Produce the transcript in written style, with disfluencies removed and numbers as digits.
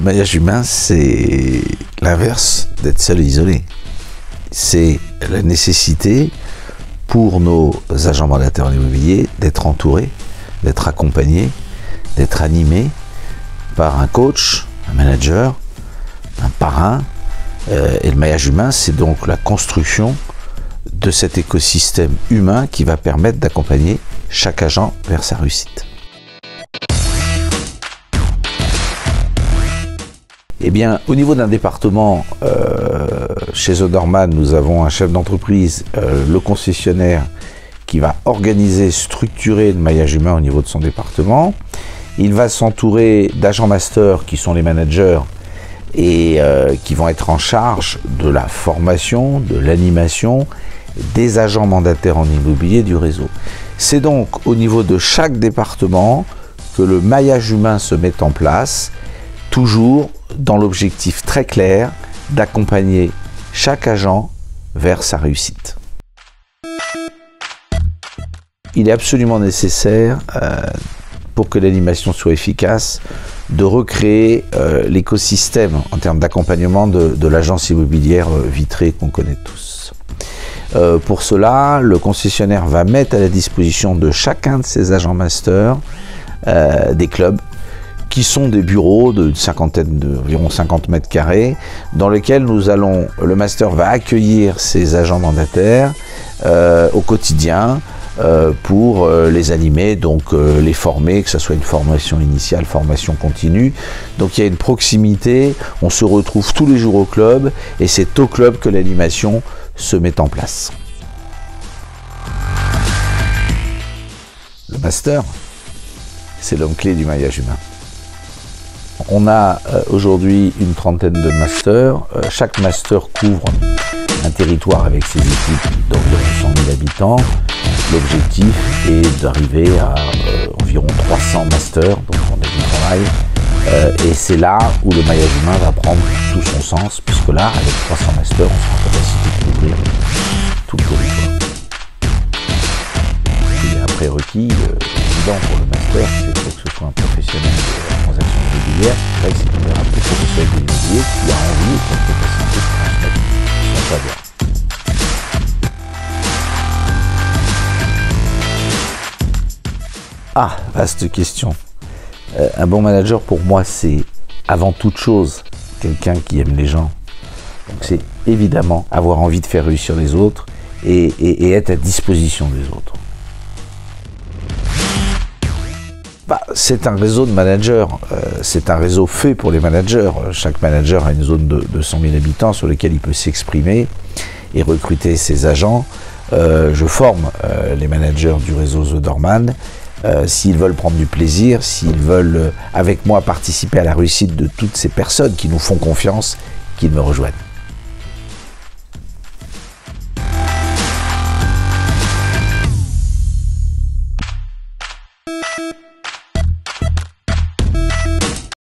maillage humain, c'est l'inverse d'être seul et isolé. C'est la nécessité pour nos agents mandataires en immobilier d'être entourés, d'être accompagnés, d'être animés par un coach, un manager, un parrain. Et le maillage humain, c'est donc la construction de cet écosystème humain qui va permettre d'accompagner chaque agent vers sa réussite. Eh bien, au niveau d'un département, chez Zoderman, nous avons un chef d'entreprise, le concessionnaire, qui va organiser, structurer le maillage humain au niveau de son département. Il va s'entourer d'agents masters qui sont les managers et qui vont être en charge de la formation, de l'animation des agents mandataires en immobilier du réseau. C'est donc au niveau de chaque département que le maillage humain se met en place, toujours dans l'objectif très clair d'accompagner chaque agent vers sa réussite. Il est absolument nécessaire, pour que l'animation soit efficace, de recréer l'écosystème en termes d'accompagnement de l'agence immobilière vitrée qu'on connaît tous. Pour cela, le concessionnaire va mettre à la disposition de chacun de ses agents masters des clubs qui sont des bureaux d'environ 50 mètres carrés, dans lesquels le master va accueillir ses agents mandataires au quotidien pour les animer, donc les former, que ce soit une formation initiale, formation continue. Donc il y a une proximité, on se retrouve tous les jours au club, et c'est au club que l'animation se met en place. Le master, c'est l'homme clé du maillage humain. On a aujourd'hui une trentaine de masters. Chaque master couvre un territoire avec ses équipes d'environ 100 000 habitants. L'objectif est d'arriver à environ 300 masters, donc on a du travail. Et c'est là où le maillage humain va prendre tout son sens, puisque là, avec 300 masters, on sera en capacité de couvrir tout le territoire. Il y a un prérequis évident pour le master, c'est qu'il faut que ce soit un professionnel de la transaction immobilière. C'est vrai que c'est un véritable professionnel de l'immobilier qui a envie et qui a une capacité de transmettre son savoir. Ah, vaste question. Un bon manager, pour moi, c'est avant toute chose quelqu'un qui aime les gens. Donc c'est évidemment avoir envie de faire réussir les autres et être à disposition des autres. C'est un réseau de managers, c'est un réseau fait pour les managers. Chaque manager a une zone de 100 000 habitants sur laquelle il peut s'exprimer et recruter ses agents. Je forme les managers du réseau Zoderman. S'ils veulent prendre du plaisir, s'ils veulent avec moi participer à la réussite de toutes ces personnes qui nous font confiance, qu'ils me rejoignent.